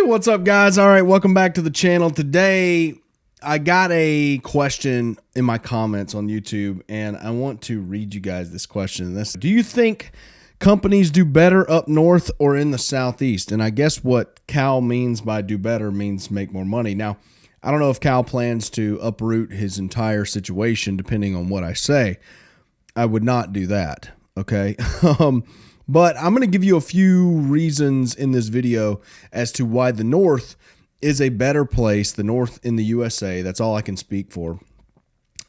What's up, guys? All right, welcome back to the channel. Today, I got a question in my comments on YouTube, and I want to read you guys this question. Do you think companies do better up north or in the southeast? And I guess what Cal means by do better means make more money. Now, I don't know if Cal plans to uproot his entire situation, depending on what I say. I would not do that, okay? But I'm going to give you a few reasons in this video as to why the North is a better place. The North in the USA, that's all I can speak for,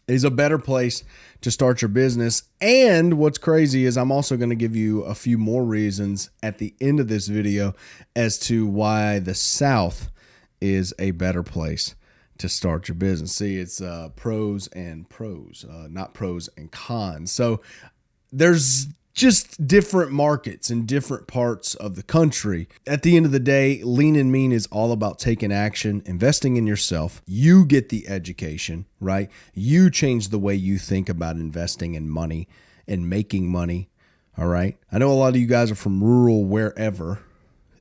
is a better place to start your business. And what's crazy is I'm also going to give you a few more reasons at the end of this video as to why the South is a better place to start your business. See, it's pros and pros, not pros and cons. So there's just different markets in different parts of the country. At the end of the day, Lean and Mean is all about taking action, investing in yourself. You get the education, right? You change the way you think about investing in money and making money, all right? I know a lot of you guys are from rural wherever,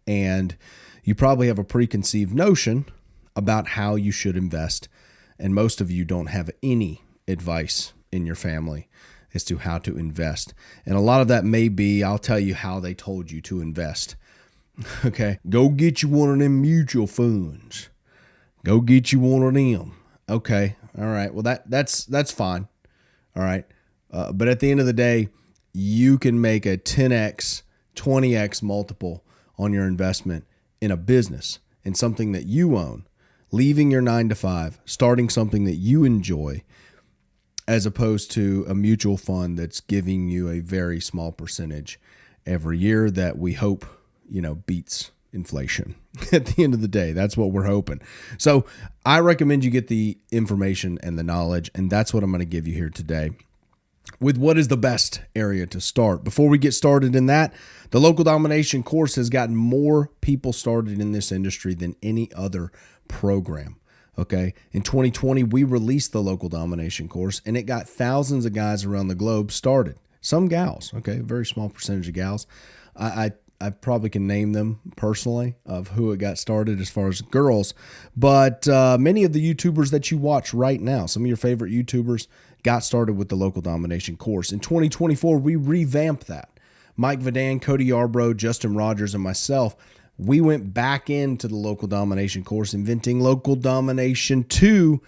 and you probably have a preconceived notion about how you should invest, and most of you don't have any advice in your family as to how to invest. And a lot of that may be, I'll tell you how they told you to invest. Okay, go get you one of them mutual funds. Go get you one of them. Okay, all right. Well, that's fine. All right, but at the end of the day, you can make a 10x, 20x multiple on your investment in a business, in something that you own, leaving your 9-to-5, starting something that you enjoy, as opposed to a mutual fund that's giving you a very small percentage every year that we hope, beats inflation. At the end of the day, that's what we're hoping. So I recommend you get the information and the knowledge, and that's what I'm going to give you here today with what is the best area to start. Before we get started in that, the Local Domination course has gotten more people started in this industry than any other program. Okay, in 2020, we released the Local Domination course, and it got thousands of guys around the globe started. Some gals, okay, a very small percentage of gals. I probably can name them personally of who it got started as far as girls, but many of the YouTubers that you watch right now, some of your favorite YouTubers, got started with the Local Domination course. In 2024, we revamped that. Mike Vadan, Cody Yarbrough, Justin Rogers, and myself, we went back into the Local Domination course, inventing Local Domination 2,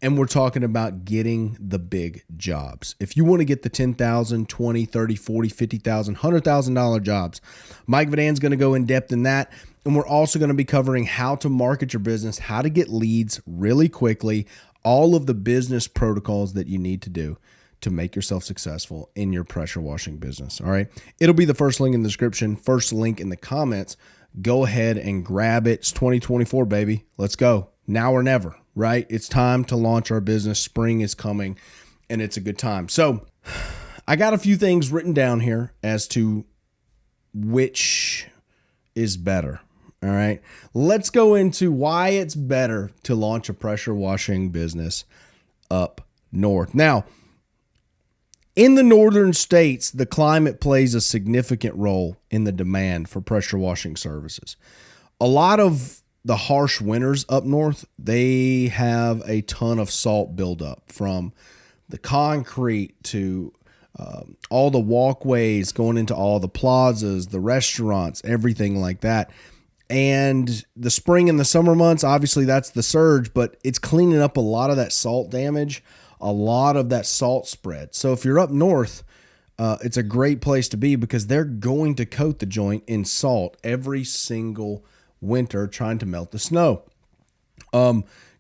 and we're talking about getting the big jobs. If you want to get the $10,000, $20,000, $30,000, $40,000, $50,000, $100,000 jobs, Mike Vadan's going to go in depth in that, and we're also going to be covering how to market your business, how to get leads really quickly, all of the business protocols that you need to do to make yourself successful in your pressure washing business. All right. It'll be the first link in the description, first link in the comments. Go ahead and grab it. It's 2024, baby. Let's go. Now or never, right? It's time to launch our business. Spring is coming, and it's a good time. So I got a few things written down here as to which is better. All right. Let's go into why it's better to launch a pressure washing business up north. Now, in the northern states, the climate plays a significant role in the demand for pressure washing services. A lot of the harsh winters up north, they have a ton of salt buildup from the concrete to all the walkways going into all the plazas, the restaurants, everything like that. And the spring and the summer months, obviously that's the surge, but it's cleaning up a lot of that salt damage, a lot of that salt spread. So if you're up north, it's a great place to be because they're going to coat the joint in salt every single winter trying to melt the snow.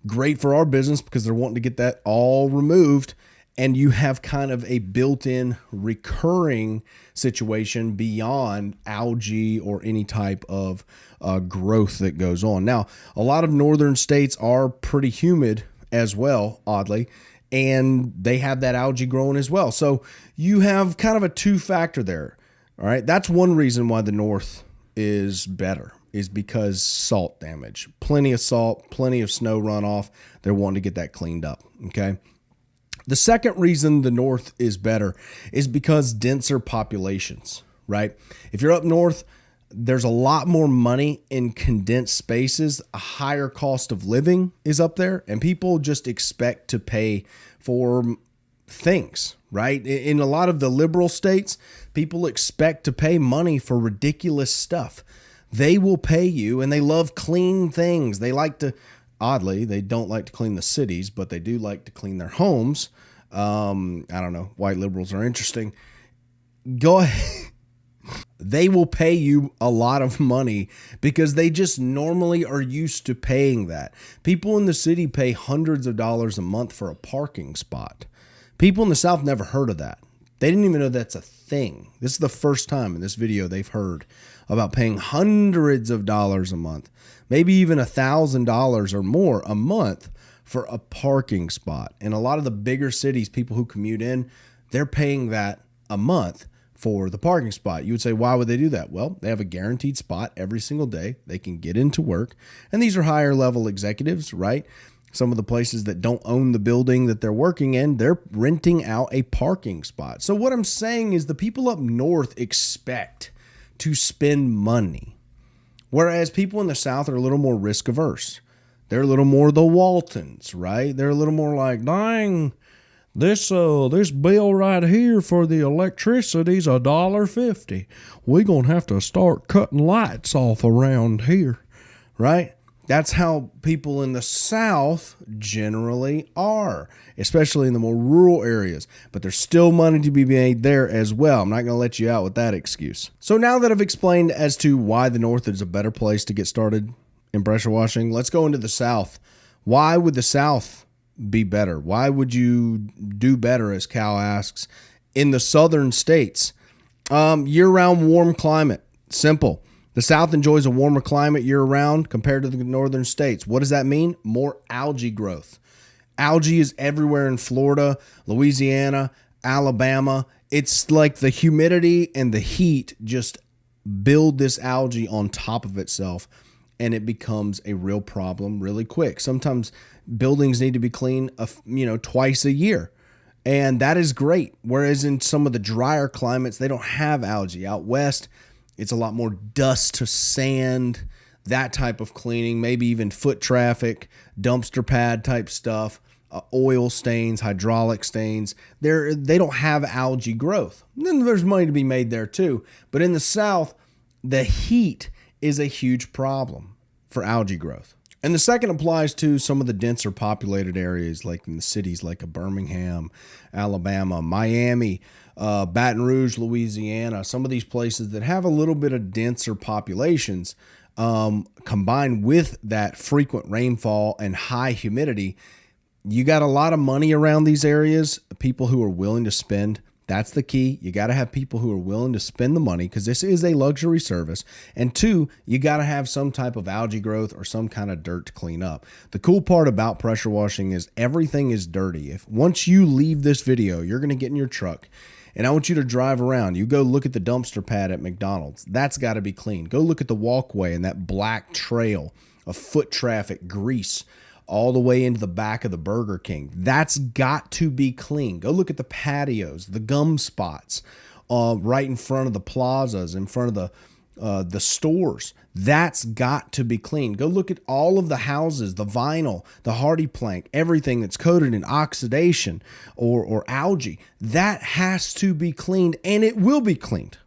Great for our business because they're wanting to get that all removed, and you have kind of a built-in recurring situation beyond algae or any type of growth that goes on. Now, a lot of northern states are pretty humid as well, oddly, and they have that algae growing as well. So you have kind of a two-factor there. All right, that's one reason why the north is better, is because salt damage. Plenty of salt, plenty of snow runoff. They're wanting to get that cleaned up, okay? The second reason the north is better is because denser populations, right? If you're up north, There's a lot more money in condensed spaces. A higher cost of living is up there, and people just expect to pay for things, right? In a lot of the liberal states, people expect to pay money for ridiculous stuff. They will pay you, and they love clean things. They like to, oddly, they don't like to clean the cities, but they do like to clean their homes. I don't know. White liberals are interesting. Go ahead. They will pay you a lot of money because they just normally are used to paying that. People in the city pay hundreds of dollars a month for a parking spot. People in the South never heard of that. They didn't even know that's a thing. This is the first time in this video they've heard about paying hundreds of dollars a month, maybe even $1,000 or more a month for a parking spot. In a lot of the bigger cities, people who commute in, they're paying that a month for the parking spot. You would say, why would they do that? Well, they have a guaranteed spot every single day. They can get into work. And these are higher level executives, right? Some of the places that don't own the building that they're working in, they're renting out a parking spot. So what I'm saying is the people up north expect to spend money, whereas people in the South are a little more risk averse. They're a little more the Waltons, right? They're a little more like, dang, this bill right here for the electricity's $1.50. We're gonna have to start cutting lights off around here, right? That's how people in the South generally are, especially in the more rural areas. But there's still money to be made there as well. I'm not going to let you out with that excuse. So now that I've explained as to why the North is a better place to get started in pressure washing, let's go into the South. Why would the South be better? Why would you do better, as Cal asks, in the southern states? Year-round warm climate. Simple. The South enjoys a warmer climate year-round compared to the northern states. What does that mean? More algae growth. Algae is everywhere in Florida, Louisiana, Alabama. It's like the humidity and the heat just build this algae on top of itself, and it becomes a real problem really quick. Sometimes buildings need to be cleaned, twice a year. And that is great. Whereas in some of the drier climates, they don't have algae. Out west, it's a lot more dust to sand, that type of cleaning, maybe even foot traffic, dumpster pad type stuff, oil stains, hydraulic stains. They don't have algae growth. Then there's money to be made there too. But in the South, the heat is a huge problem for algae growth. And the second applies to some of the denser populated areas, like in the cities like Birmingham, Alabama, Miami, Baton Rouge, Louisiana, some of these places that have a little bit of denser populations, combined with that frequent rainfall and high humidity. You got a lot of money around these areas, people who are willing to spend. That's the key. You got to have people who are willing to spend the money because this is a luxury service. And two, you got to have some type of algae growth or some kind of dirt to clean up. The cool part about pressure washing is everything is dirty. If once you leave this video, you're going to get in your truck and I want you to drive around. You go look at the dumpster pad at McDonald's. That's got to be clean. Go look at the walkway and that black trail of foot traffic grease all the way into the back of the Burger King. That's got to be clean. Go look at the patios, the gum spots, right in front of the plazas, in front of the stores. That's got to be clean. Go look at all of the houses, the vinyl, the hardy plank, everything that's coated in oxidation or algae. That has to be cleaned, and it will be cleaned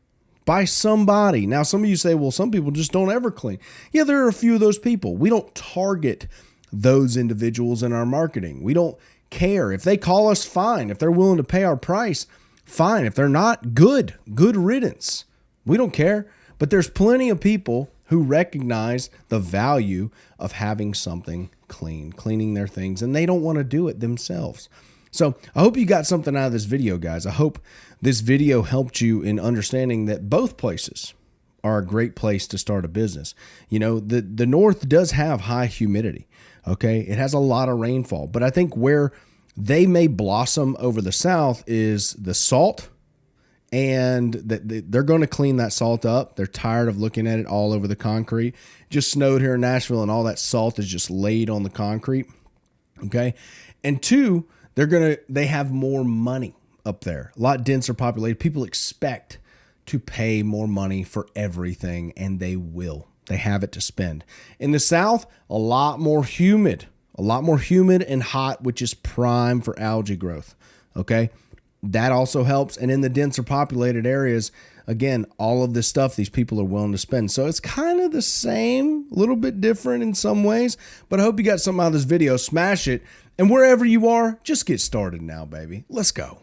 by somebody. Now, some of you say, well, some people just don't ever clean. Yeah, there are a few of those people. We don't target those individuals in our marketing. We don't care. If they call us, fine. If they're willing to pay our price, fine. If they're not, good riddance. We don't care. But there's plenty of people who recognize the value of having something clean, cleaning their things, and they don't want to do it themselves. So I hope you got something out of this video, guys. I hope this video helped you in understanding that both places are a great place to start a business. You know, the North does have high humidity. Okay, it has a lot of rainfall, but I think where they may blossom over the South is the salt, and they're going to clean that salt up. They're tired of looking at it all over the concrete. Just snowed here in Nashville, and all that salt is just laid on the concrete. Okay, and two, they have more money up there, a lot denser populated. People expect to pay more money for everything, and they will. They have it to spend. In the South, a lot more humid and hot, which is prime for algae growth. Okay. That also helps. And in the denser populated areas, again, all of this stuff these people are willing to spend. So it's kind of the same, a little bit different in some ways, but I hope you got something out of this video. Smash it. And wherever you are, just get started now, baby. Let's go.